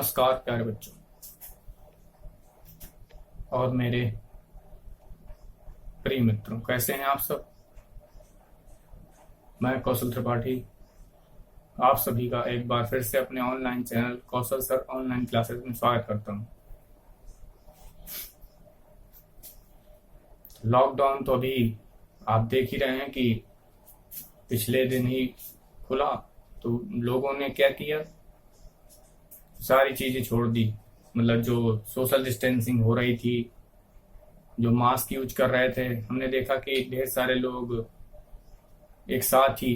नमस्कार प्यारे बच्चों और मेरे प्रिय मित्रों, कैसे हैं आप सब। मैं कौशल त्रिपाठी आप सभी का एक बार फिर से अपने ऑनलाइन चैनल कौशल सर ऑनलाइन क्लासेस में स्वागत करता हूं। लॉकडाउन तो अभी आप देख ही रहे हैं कि पिछले दिन ही खुला, तो लोगों ने क्या किया, सारी चीजें छोड़ दी। मतलब जो सोशल डिस्टेंसिंग हो रही थी, जो मास्क यूज कर रहे थे, हमने देखा कि ढेर सारे लोग एक साथ ही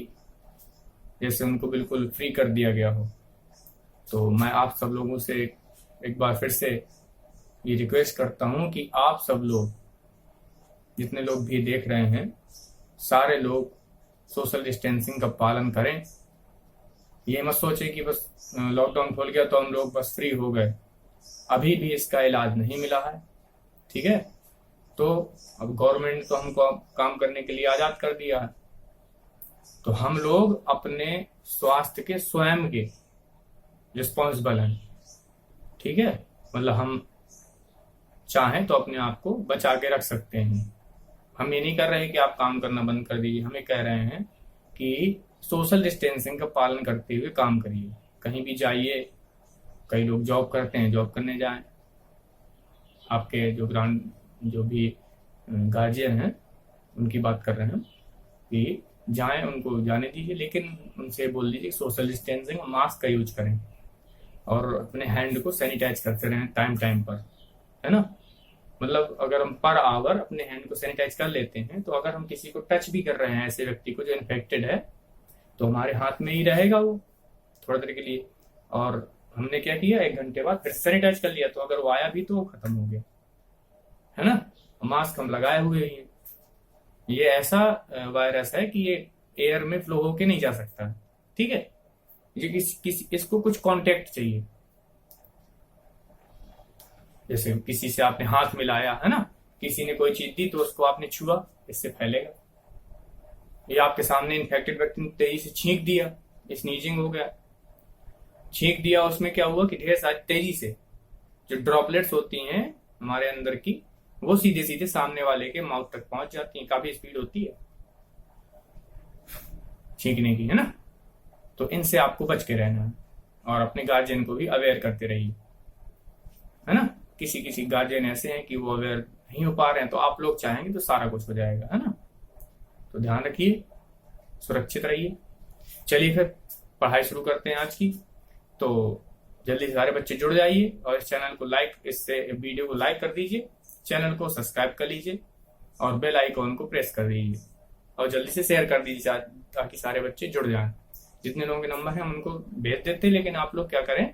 जैसे उनको बिल्कुल फ्री कर दिया गया हो। तो मैं आप सब लोगों से एक बार फिर से ये रिक्वेस्ट करता हूं कि आप सब लोग, जितने लोग भी देख रहे हैं, सारे लोग सोशल डिस्टेंसिंग का पालन करें। ये मत सोचे कि बस लॉकडाउन खोल गया तो हम लोग बस फ्री हो गए। अभी भी इसका इलाज नहीं मिला है, ठीक है। तो अब गवर्नमेंट तो हमको काम करने के लिए आजाद कर दिया है, तो हम लोग अपने स्वास्थ्य के स्वयं के रिस्पॉन्सिबल हैं, ठीक है। मतलब हम चाहें तो अपने आप को बचा के रख सकते हैं। हम ये नहीं कर रहे कि आप काम करना बंद कर दीजिए, हमें कह रहे हैं कि सोशल डिस्टेंसिंग का पालन करते हुए काम करिए। कहीं भी जाइए, कई लोग जॉब करते हैं, जॉब करने जाएं। आपके जो भी गार्जियन हैं उनकी बात कर रहे हैं कि जाएं, उनको जाने दीजिए, लेकिन उनसे बोल दीजिए सोशल डिस्टेंसिंग और मास्क का यूज करें और अपने हैंड को सैनिटाइज करते रहें टाइम टाइम पर, है ना। मतलब अगर हम पर आवर अपने हैंड को सैनिटाइज कर लेते हैं, तो अगर हम किसी को टच भी कर रहे हैं, ऐसे व्यक्ति को जो इन्फेक्टेड है, तो हमारे हाथ में ही रहेगा वो थोड़ा देर के लिए। और हमने क्या किया, 1 घंटे बाद फिर सैनिटाइज कर लिया, तो अगर वो आया भी तो वो खत्म हो गया, है ना। मास्क हम लगाए हुए ही हैं। ये ऐसा वायरस है कि ये एयर में फ्लो होके नहीं जा सकता, ठीक है। ये इसको कुछ कांटेक्ट चाहिए, जैसे किसी से आपने हाथ मिलाया, है ना, किसी ने कोई चीज दी तो उसको आपने छुआ, इससे फैलेगा। ये आपके सामने इन्फेक्टेड व्यक्ति ने तेजी से छींक दिया, स्नीजिंग हो गया, छींक दिया, उसमें क्या हुआ कि ढेर सारी तेजी से जो ड्रॉपलेट्स होती हैं हमारे अंदर की, वो सीधे सीधे सामने वाले के माउथ तक पहुंच जाती हैं। काफी स्पीड होती है छींकने की, है ना। तो इनसे आपको बच के रहना है और अपने गार्जियन को भी अवेयर करते रहिए, है ना। किसी किसी गार्जियन ऐसे हैं कि वो अवेयर नहीं हो पा रहे हैं, तो आप लोग चाहेंगे तो सारा कुछ हो जाएगा, है ना। तो ध्यान रखिए, सुरक्षित रहिए। चलिए फिर पढ़ाई शुरू करते हैं आज की। तो जल्दी से सारे बच्चे जुड़ जाइए और इस चैनल को इससे वीडियो को लाइक कर दीजिए, चैनल को सब्सक्राइब कर लीजिए और बेल आइकॉन को प्रेस कर दीजिए और जल्दी से शेयर कर दीजिए ताकि सारे बच्चे जुड़ जाएं। जितने लोगों के नंबर हैं हम उनको भेज देते हैं, लेकिन आप लोग क्या करें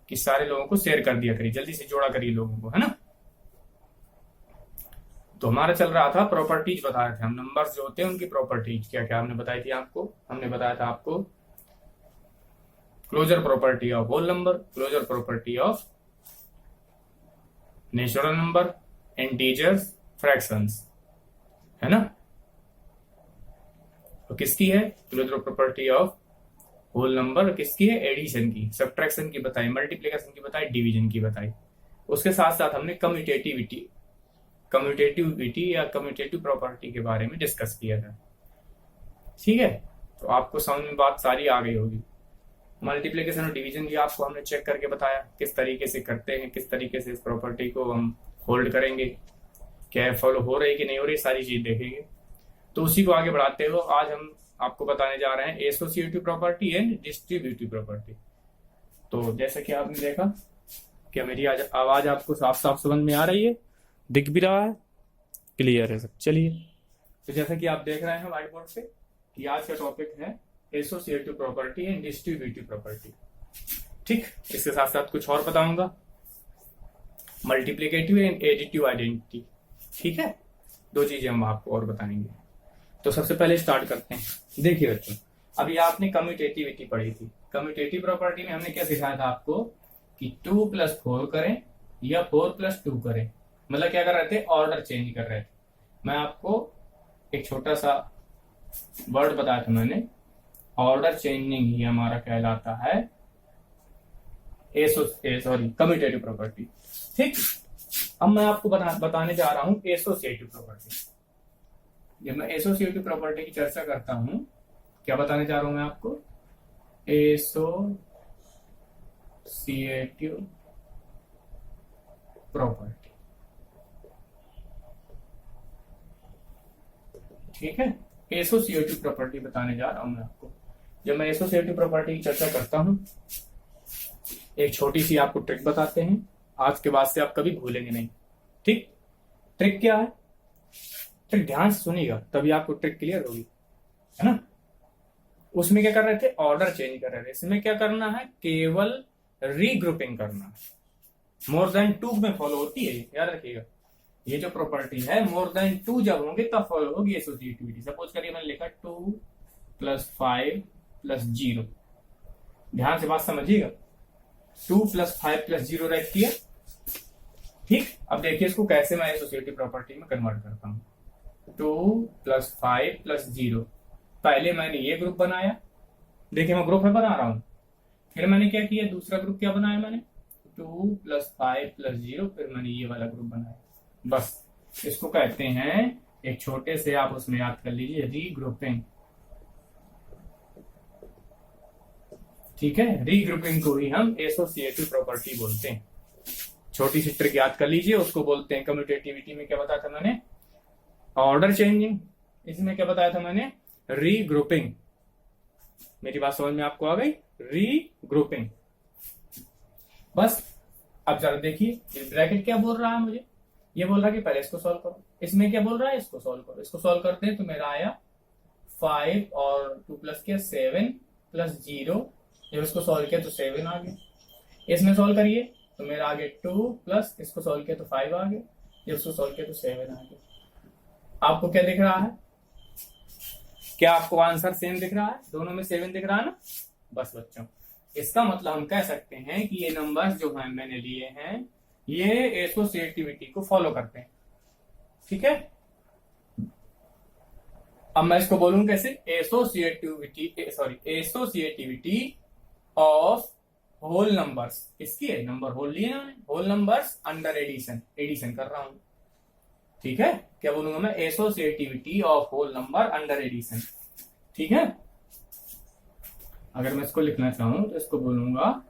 कि सारे लोगों को शेयर कर दिया करिए, जल्दी से जोड़ा करिए लोगों को, है ना। तो हमारा चल रहा था प्रॉपर्टीज, बता रहे थे हम नंबर्स जो होते हैं उनकी प्रॉपर्टीज क्या क्या हमने बताई थी आपको। हमने बताया था आपको closure property of whole number, closure property of natural number, integers, fractions, है ना। तो किसकी है closure property of whole number, किसकी है, एडिशन की, सब्ट्रैक्शन की बताई, मल्टीप्लिकेशन की बताई, डिवीजन की बताई। उसके साथ साथ हमने कम्यूटेटिविटी या कम्यूटेटिव प्रॉपर्टी के बारे में डिस्कस किया था, ठीक है। तो आपको समझ में बात सारी आ गई होगी। मल्टीप्लिकेशन और डिवीजन भी आपको हमने चेक करके बताया किस तरीके से करते हैं, किस तरीके से इस प्रॉपर्टी को हम होल्ड करेंगे, क्या फॉलो हो रही कि नहीं हो रही, सारी चीज देखेंगे। तो उसी को आगे बढ़ाते हुए आज हम आपको बताने जा रहे हैं associative property and distributive property. तो जैसा कि आपने देखा, क्या मेरी आवाज आपको साफ साफ समझ में आ रही है, दिख भी रहा है, क्लियर है सब। चलिए, तो जैसा कि आप देख रहे हैं व्हाइट बोर्ड पे कि आज का टॉपिक है associative property and distributive property, ठीक। इसके साथ साथ कुछ और बताऊंगा, मल्टीप्लिकेटिव एंड एडिटिव आइडेंटिटी, ठीक है। 2 चीजें हम आपको और बताएंगे। तो सबसे पहले स्टार्ट करते हैं। देखिए बच्चों, अभी आपने कम्यूटेटिविटी पढ़ी थी। कम्यूटेटिव प्रॉपर्टी में हमने क्या सिखाया था आपको कि 2 + 4 करें या 4 + 2 करें। मतलब क्या कर रहे थे, ऑर्डर चेंज कर रहे थे। मैं आपको एक छोटा सा वर्ड बताया था मैंने, ऑर्डर चेंजिंग ही हमारा कहलाता है कम्यूटेटिव प्रॉपर्टी। ठीक, अब मैं आपको बताने जा रहा हूं एसोसिएटिव प्रॉपर्टी। जब मैं एसोसिएटिव प्रॉपर्टी की चर्चा करता हूं, क्या बताने जा रहा हूं मैं आपको? Associative property. ठीक है, एसोसिएटिव प्रॉपर्टी बताने जा रहा हूं मैं आपको। जब मैं एसोसिएटिव प्रॉपर्टी की चर्चा करता हूं, एक छोटी सी आपको ट्रिक बताते हैं, आज के बाद से आप कभी भूलेंगे नहीं। ठीक, ट्रिक क्या है? ट्रिक ध्यान से सुनिएगा तभी आपको ट्रिक क्लियर होगी, है ना। उसमें क्या कर रहे थे? ऑर्डर चेंज कर रहे थे। इसमें क्या करना है? केवल रीग्रुपिंग करना है। मोर देन 2 में फॉलो होती है, याद रखिएगा। ये जो प्रॉपर्टी है मोर देन 2 जब होंगे तब फॉलो होगी एसोसिएटिविटी। सपोज करिए मैंने लिखा 2 + 5 + 0। ध्यान से बात समझिएगा। 2 + 5 + 0 रख किया। ठीक, अब देखिए इसको कैसे मैं एसोसिएटिव प्रॉपर्टी में कन्वर्ट करता हूं। 2 + 5 + 0। पहले मैंने ये ग्रुप बनाया, देखिए मैं ग्रुप में बना रहा हूं। फिर मैंने क्या किया? दूसरा ग्रुप क्या बनाया मैंने? 2 + 5 + 0। फिर मैंने ये वाला ग्रुप बनाया। बस इसको कहते हैं, एक छोटे से आप उसमें याद कर लीजिए, रीग्रुपिंग। ठीक है, रीग्रुपिंग को ही हम एसोसिएटिव प्रॉपर्टी बोलते हैं। छोटी सी ट्रिक याद कर लीजिए, उसको बोलते हैं कम्यूटेटिविटी में क्या बताया था मैंने? Order changing. इसमें क्या बताया था मैंने? रीग्रुपिंग। मेरी बात समझ में आपको आ गई? रीग्रुपिंग। बस अब जरा देखिए, इस ब्रैकेट क्या बोल रहा है मुझे? ये बोल रहा है कि पहले इसको सॉल्व करो। इसमें क्या बोल रहा है? इसको सॉल्व करो। इसको सॉल्व करते हैं तो मेरा आया 5 और 2 प्लस किया 7 + 0। जब इसको सॉल्व किया तो 7 आ गया। इसमें सॉल्व करिए तो मेरा आ गया 2 प्लस इसको सॉल्व किया तो 5 आ गया। जब इसको सॉल्व किया तो 7 आ गया। आपको क्या दिख रहा है? क्या आपको आंसर सेम दिख रहा है? दोनों में 7 दिख रहा है ना? बस बच्चों, इसका मतलब हम कह सकते हैं कि ये नंबर्स जो हैं मैंने लिए हैं, ये एसोसिएटिविटी को फॉलो करते हैं। ठीक है, अब मैं इसको बोलूं कैसे? Associativity of whole numbers. इसकी है, नंबर होल लिए ना, whole numbers under addition. Addition कर रहा हूं। ठीक है, क्या बोलूंगा मैं? Associativity of whole number under addition. ठीक है, अगर मैं इसको लिखना चाहूं तो इसको बोलूंगा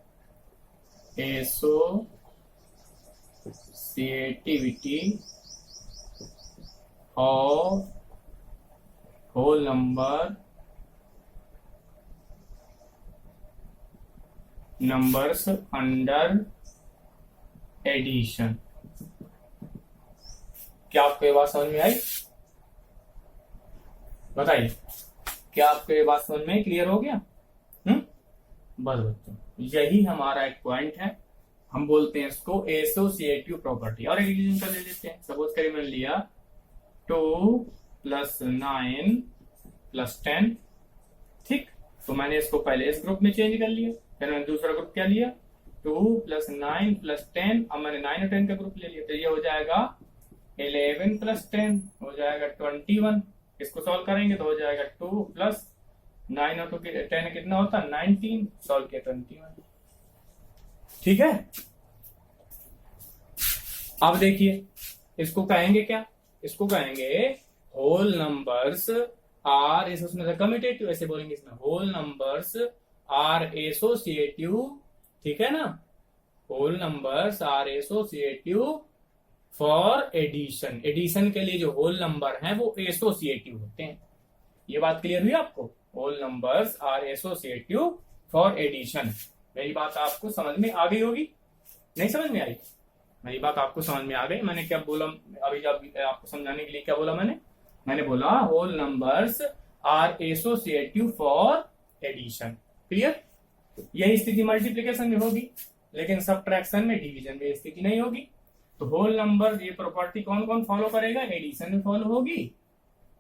associativity of whole numbers under addition. क्या आपको ये बात समझ में आई? बताइए, क्या आपको ये बात समझ में क्लियर हो गया? बस बच्चों, यही हमारा एक पॉइंट है। हम बोलते हैं इसको एसोसिएटिव प्रॉपर्टी। और एक एग्जांपल ले लेते हैं। सपोज करिए मैंने लिया 2 + 9 + 10। ठीक, तो मैंने इसको पहले इस ग्रुप में चेंज कर लिया। फिर मैंने दूसरा ग्रुप क्या लिया? 2 + 9 + 10। अब मैंने 9 और 10 का ग्रुप ले लिया, तो ये हो जाएगा 11 + 10 हो जाएगा 21। इसको सॉल्व करेंगे तो हो जाएगा 2 + 9 और 10 कितना होता है? 19। सॉल्व किया 21। ठीक है, अब देखिए इसको कहेंगे क्या? इसको कहेंगे होल नंबर्स आर, इसमें से कम्यूटेटिव ऐसे बोलेंगे, इसमें होल नंबर्स आर एसोसिएटिव। ठीक है ना, whole numbers are associative for addition. Addition के लिए जो होल नंबर हैं वो एसोसिएटिव होते हैं। ये बात क्लियर हुई आपको? Whole numbers are associative for addition. मेरी बात आपको समझ में आ गई होगी? नहीं समझ में आई? मेरी बात आपको समझ में आ गई? मैंने क्या बोला अभी? जब आपको समझाने के लिए क्या बोला मैंने बोला whole numbers are associative for addition. Clear? यही स्थिति मल्टीप्लिकेशन में होगी, लेकिन सब्ट्रैक्शन में, डिवीजन में स्थिति नहीं होगी। तो होल नंबर ये प्रॉपर्टी कौन कौन फॉलो करेगा? एडिशन में फॉलो होगी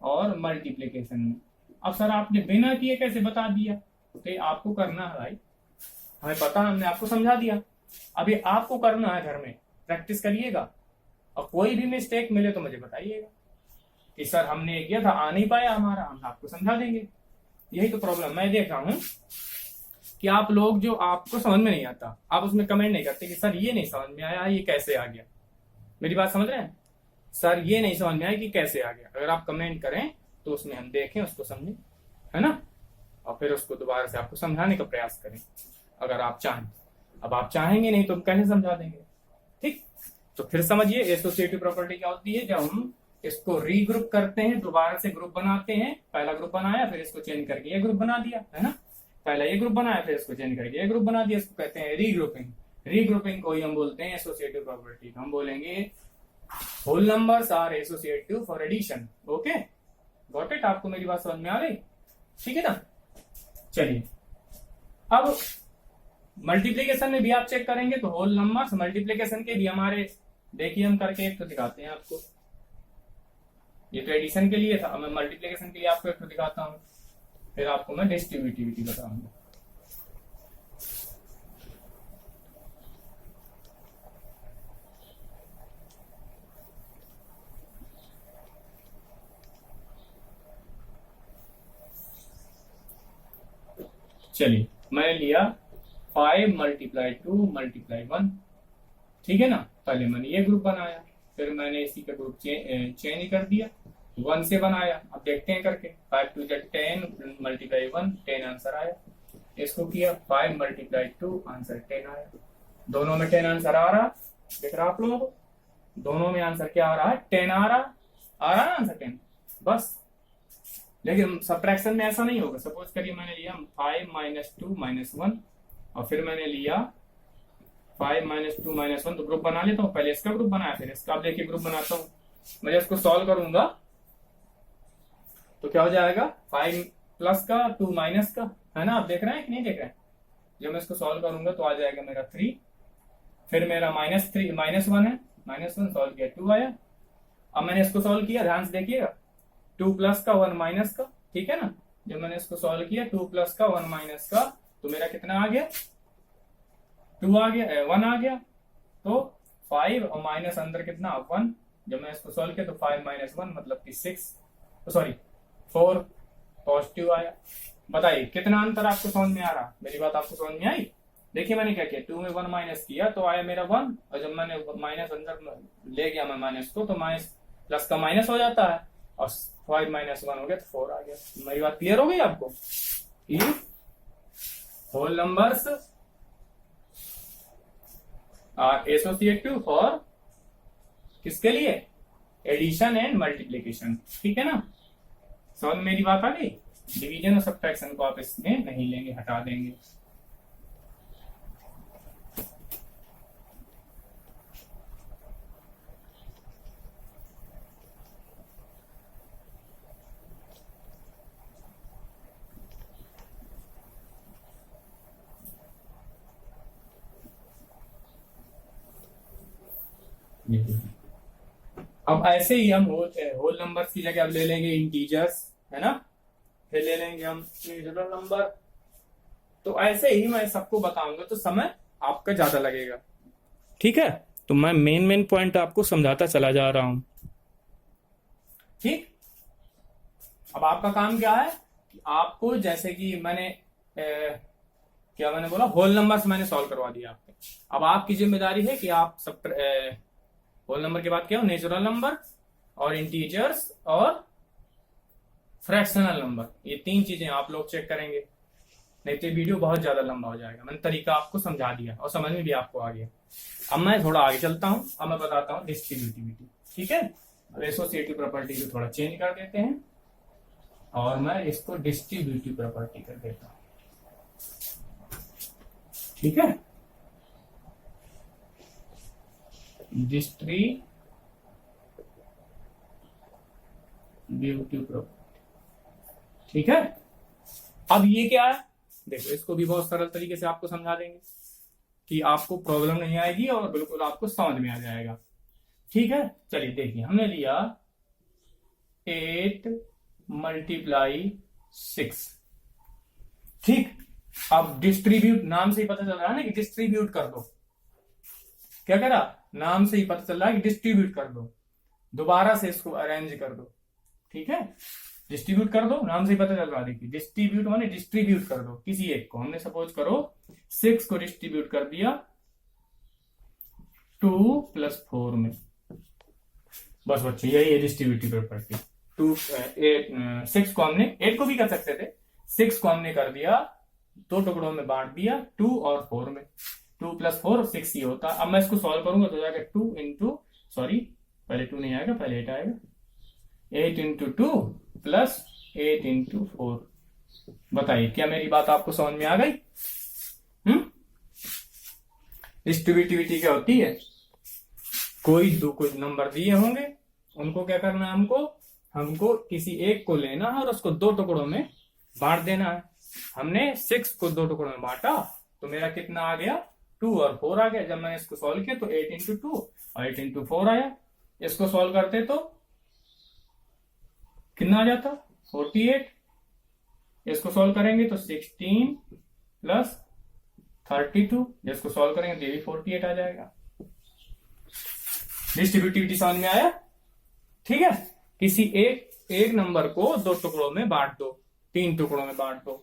और मल्टीप्लिकेशन में। अब सर आपने बिना किए कैसे बता दिया? तो आपको करना है भाई, हमें पता, हमने आपको समझा दिया। अभी आपको करना है, घर में प्रैक्टिस करिएगा, और कोई भी मिस्टेक मिले तो मुझे बताइएगा कि सर हमने ये किया था, आ नहीं पाया हमारा, हम आपको समझा देंगे। यही तो प्रॉब्लम मैं देख रहा हूं कि आप लोग जो आपको समझ में नहीं आता, आप उसमें कमेंट नहीं करते कि सर ये नहीं समझ में आया, ये कैसे आ गया। मेरी बात समझ रहे हैं? सर ये नहीं समझ में आया कि कैसे आ गया। अगर आप कमेंट करें तो उसमें हम देखें, उसको समझें, है ना, और फिर उसको दोबारा से आपको समझाने का प्रयास करें अगर आप चाहें। अब आप चाहेंगे नहीं तो हम कैसे समझा देंगे। ठीक, तो फिर समझिए एसोसिएटिव प्रॉपर्टी क्या होती है। जब हम इसको रीग्रुप करते हैं, दोबारा से ग्रुप बनाते हैं, पहला ग्रुप बनाया फिर इसको चेंज करके ये ग्रुप बना दिया, है ना, पहला ये ग्रुप बनाया फिर इसको चेंज करके ये ग्रुप बना दिया, इसको कहते हैं रीग्रुपिंग। रीग्रुपिंग को ही हम बोलते हैं एसोसिएटिव प्रॉपर्टी। हम बोलेंगे whole numbers are associative for addition. Okay, got it? आपको मेरी बात समझ में आ गई? ठीक है ना। चलिए, अब मल्टीप्लीकेशन में भी आप चेक करेंगे तो होल नंबर्स मल्टीप्लीकेशन के भी हमारे, देखिए हम करके एक तो दिखाते हैं आपको। ये तो एडिशन के लिए था, मैं मल्टीप्लीकेशन के लिए आपको एक तो दिखाता हूं, फिर आपको मैं डिस्ट्रीब्यूटिविटी बताऊंगा। चलिए, मैंने लिया 5 मल्टीप्लाई 2 मल्टीप्लाई 1, ठीक है ना। पहले मैंने ये ग्रुप बनाया, फिर मैंने इसी का ग्रुप चेंज कर दिया, 1 से बनाया। अब देखते हैं करके, 5 2 10 मल्टीप्लाई 1 10 आंसर आया। इसको किया 5 मल्टीप्लाई 2 आंसर 10 आया। दोनों में 10 आंसर आ रहा, देख रहा आप लोगों को, दोनों में आंसर क्या आ रहा है, 10 आ रहा है आंसर 10 बस। लेकिन सब्ट्रैक्शन में ऐसा नहीं होगा। सपोज करिए मैंने लिया 5 माइनस 2 माइनस 1 और फिर मैंने लिया 5 माइनस 2 माइनस 1, तो ग्रुप बना लेता हूँ। पहले इसका ग्रुप बनाया फिर इसका। अब देखिए ग्रुप बनाता हूँ, मैं इसको सॉल्व करूंगा तो क्या हो जाएगा, 5 प्लस का 2 माइनस का, है ना। आप देख रहे हैं कि नहीं देख रहे हैं? जब मैं इसको सॉल्व करूंगा तो आ जाएगा मेरा 3, फिर मेरा -3 -1 है, -1 सॉल्व किया 2 आया। अब मैंने इसको सॉल्व किया, ध्यान से देखिएगा, 2 प्लस का 1 माइनस का, ठीक है ना। जब मैंने इसको सॉल्व किया 2 प्लस का 1 माइनस का, तो मेरा कितना आ गया, 2 आ गया, 1 आ गया। तो 5 और माइनस अंदर कितना 1। जब मैं इसको सॉल्व किया तो 5 माइनस 1 मतलब कि 6, सॉरी 4 पॉजिटिव आया। बताइए कितना अंतर आपको समझ में आ रहा? मेरी बात आपको समझ में आई? देखिए मैंने क्या किया, 2 में 1 माइनस किया तो आया मेरा 1, और जब मैंने माइनस अंदर ले गया मैं माइनस को, तो माइनस प्लस का माइनस हो जाता है, और 5 माइनस 1 हो गया तो 4 आ गया। मेरी बात क्लियर हो गई आपको? Whole numbers are associative for, किसके लिए, एडिशन एंड मल्टीप्लीकेशन, ठीक है ना। समझ में मेरी बात आ गई? डिवीजन और सब्ट्रैक्शन को आप इसमें नहीं लेंगे, हटा देंगे। अब ऐसे ही हम होल नंबर्स की जगह अब ले लेंगे इंटीजर्स, है ना, फिर ले लेंगे हम नेचुरल नंबर। तो ऐसे ही मैं सबको बताऊंगा तो समय आपका ज्यादा लगेगा, ठीक है। तो मैं मेन पॉइंट आपको समझाता चला जा रहा हूं, ठीक। अब आपका काम क्या है कि आपको, जैसे कि मैंने क्या मैंने बोला, होल नंबर्स मैंने सॉल्व करवा दिया आपको। अब आपकी जिम्मेदारी है कि आप सब होल नंबर के बाद क्या हो, नेचुरल नंबर और इंटीजर्स और फ्रैक्शनल नंबर, ये 3 चीजें आप लोग चेक करेंगे, नहीं तो वीडियो बहुत ज्यादा लंबा हो जाएगा। मैंने तरीका आपको समझा दिया और समझ में भी आपको आ गया। अब मैं थोड़ा आगे चलता हूं, अब मैं बताता हूं डिस्ट्रीब्यूटिविटी, ठीक है। अब एसोसिएटिव प्रॉपर्टी को थोड़ा चेंज कर देते हैं और मैं इसको डिस्ट्रीब्यूटिव प्रॉपर्टी कर देता हूं, ठीक है। डिस्ट्रीब्यूटिव प्रॉपर्टी, ठीक है। अब ये क्या है, देखो इसको भी बहुत सरल तरीके से आपको समझा देंगे कि आपको प्रॉब्लम नहीं आएगी और बिल्कुल आपको समझ में आ जाएगा, ठीक है। चलिए देखिए, हमने लिया 8 मल्टीप्लाई 6, ठीक। अब डिस्ट्रीब्यूट, नाम से ही पता चल रहा है ना कि डिस्ट्रीब्यूट कर दो। क्या करा, नाम से ही पता चल रहा है कि डिस्ट्रीब्यूट कर दो, दोबारा से इसको अरेंज कर दो, ठीक है। डिस्ट्रीब्यूट कर दो, नाम से ही पता चल रहा है। देखिए डिस्ट्रीब्यूट माने डिस्ट्रीब्यूट कर दो किसी एक को। हमने सपोज करो 6 को डिस्ट्रीब्यूट कर दिया 2 + 4 में। बस बच्चों यही है डिस्ट्रीब्यूटिव प्रॉपर्टी। 6 को हमने 8 को भी कर सकते थे, 6 को हमने कर दिया 2 टुकड़ों में बांट दिया 2 और 4 में। 2 + 4 6 ही होता। अब मैं इसको सॉल्व करूंगा तो जाएगा 2 इंटू, सॉरी पहले 2 नहीं आएगा, पहले 8 आएगा। 8 इंटू 2 प्लस 8 इंटू 4। बताइए क्या मेरी बात आपको समझ में आ गई? डिस्ट्रीब्यूटिविटी क्या होती है? कोई दो कुछ नंबर दिए होंगे, उनको क्या करना है, हमको किसी एक को लेना है और उसको 2 टुकड़ों में बांट देना है। हमने 6 को 2 टुकड़ों में बांटा तो मेरा कितना आ गया, 2 और 4 आ गया। जब मैंने इसको सॉल्व किया तो 8 इंटू 2 और 8 इंटू 4 आया। इसको सॉल्व करते तो कितना आ जाता, 48। इसको सॉल्व करेंगे तो 16 + 32। इसको सॉल्व करेंगे तो ये भी 48 आ जाएगा। डिस्ट्रीब्यूटिविटी समझ में आया? ठीक है, किसी एक नंबर को 2 टुकड़ों में बांट दो, 3 टुकड़ों में बांट दो।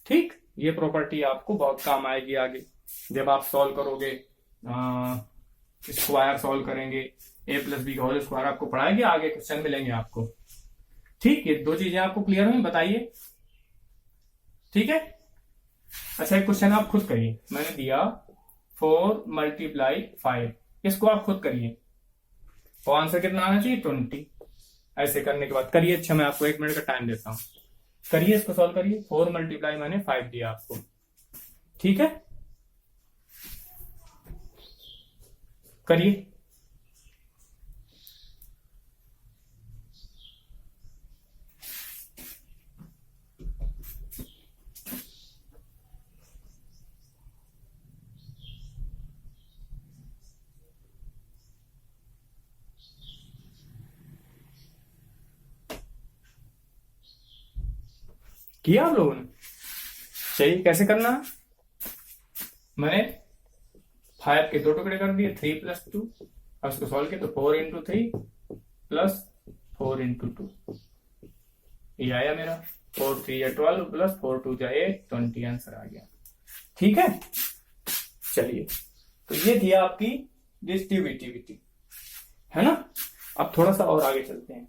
ठीक, ये प्रॉपर्टी आपको बहुत काम आएगी आगे जब आप सॉल्व करोगे, स्क्वायर सॉल्व करेंगे, a + b का होल स्क्वायर आपको पढ़ाएंगे, आगे क्वेश्चन मिलेंगे आपको। ठीक, ये 2 चीजें आपको क्लियर हुई? बताइए। ठीक है, अच्छा एक क्वेश्चन आप खुद करिए। मैंने दिया 4 × 5, इसको आप खुद करिए तो आंसर कितना आना चाहिए, 20। ऐसे करने के बाद करिए। अच्छा मैं आपको 1 मिनट का टाइम देता हूं, करिए इसको सॉल्व करिए। 4 × मैंने 5 दिया आपको, ठीक है, करिए। किया आप लोगों ने? चलिए कैसे करना है, मैंने 5 के 2 टुकड़े कर दिए, 3 + 2। अब उसको सॉल्व किया तो 4 × 3 + 4 × 2, ये आया मेरा 4 × 3 = 12 + 4 × 2 = 8, 20 आंसर आ गया। ठीक है, चलिए तो ये थी आपकी डिस्ट्रीब्यूटिविटी, है ना। अब थोड़ा सा और आगे चलते हैं,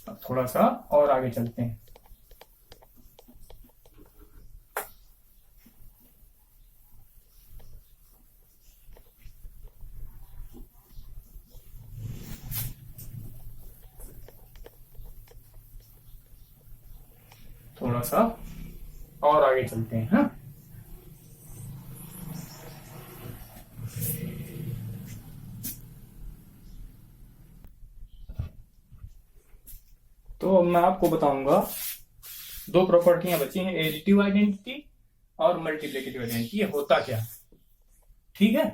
अब थोड़ा सा और आगे चलते हैं। थोड़ा सा और आगे चलते हैं, हाँ। तो मैं आपको बताऊंगा 2 प्रॉपर्टियां बची हैं, एडिटिव आइडेंटिटी और मल्टीप्लिकेटिव आइडेंटिटी। ये होता क्या है, ठीक है,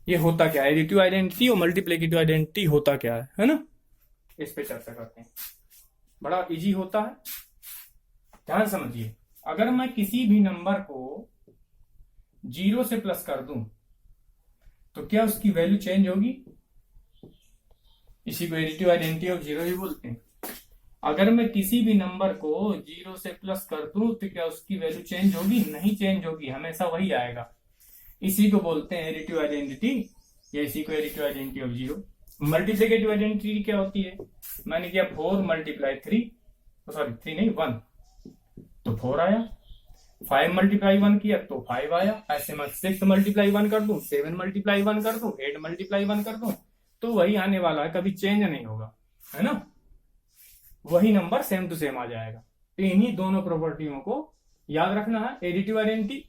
ये होता क्या है, एडिटिव आइडेंटिटी और मल्टीप्लिकेटिव आइडेंटिटी होता क्या है ना, इस पे चर्चा करते हैं। बड़ा इजी होता है, ध्यान समझिए। अगर मैं किसी भी नंबर को 0 से प्लस कर दूं तो क्या उसकी वैल्यू चेंज होगी? इसी को एडिटिव आइडेंटिटी ऑफ 0 ही बोलते हैं। अगर मैं किसी भी नंबर को 0 से प्लस कर दूं तो क्या उसकी वैल्यू चेंज होगी? नहीं चेंज होगी, हमेशा वही आएगा। इसी को बोलते हैं एडिटिव आइडेंटिटी, या इसी को additive identity of 0। Multiplicative identity क्या होती है? मैंने किया 4 × 3, सॉरी 3 नहीं 1, तो 4 आया। 5 × 1 किया तो 5 आया। ऐसे मैं 6 × 1 कर दूं, 7 × 1 कर दूं, 8 × 1 कर दूं, तो वही आने वाला है, कभी चेंज नहीं होगा, है ना। वही नंबर सेम टू सेम आ जाएगा। तो इन्हीं दोनों प्रॉपर्टियों को याद रखना है। एडिटिव आइडेंटिटी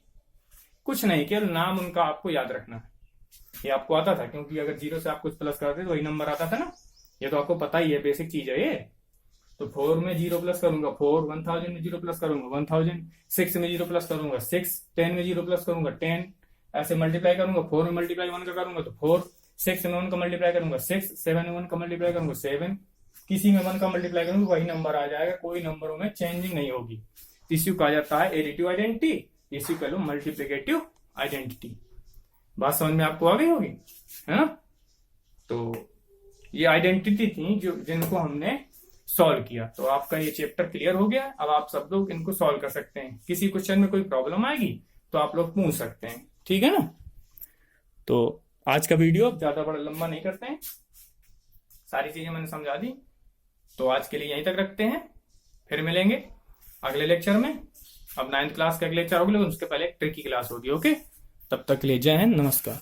कुछ नहीं, केवल नाम उनका आपको याद रखना है। ये आपको आता था, क्योंकि अगर 0 से आप कुछ प्लस करते तो वही नंबर आता था ना, ये तो आपको पता ही है, बेसिक चीज है ये। तो 4 में 0 प्लस करूंगा 4, 1000 में 0 प्लस करूंगा 1000, 6 में 0 प्लस करूंगा 6, 10 में 0 प्लस करूंगा 10, ऐसे मल्टीप्लाई करूंगा। 4 में मल्टीप्लाई 1 का करूंगा तो 4, 6 में 1 का मल्टीप्लाई करूंगा 6, 7 में 1 का मल्टीप्लाई करूंगा 7, किसी में 1 का मल्टीप्लाई करूंगा वही नंबर आ जाएगा, कोई नंबरों में चेंजिंग नहीं होगी। इसी को कहा जाता है एडिटिव आइडेंटिटी, इसी को मल्टीप्लिकेटिव आइडेंटिटी। बात समझ में आपको आ गई होगी, है ना। तो ये आइडेंटिटी थी जो जिनको हमने सॉल्व किया। तो आपका ये चैप्टर क्लियर हो गया। अब आप सब लोग इनको सॉल्व कर सकते हैं। किसी क्वेश्चन में कोई प्रॉब्लम आएगी तो आप लोग पूछ सकते हैं, ठीक है ना। तो आज का वीडियो अब ज्यादा बड़ा लंबा नहीं करते हैं, सारी चीजें मैंने समझा दी। तो आज के लिए यहीं तक रखते हैं, फिर मिलेंगे अगले लेक्चर में। अब 9th क्लास का अगले लेक्चर होगा, उसके पहले एक ट्रिकी क्लास होगी। ओके, तब तक के लिए जय हिंद, नमस्कार।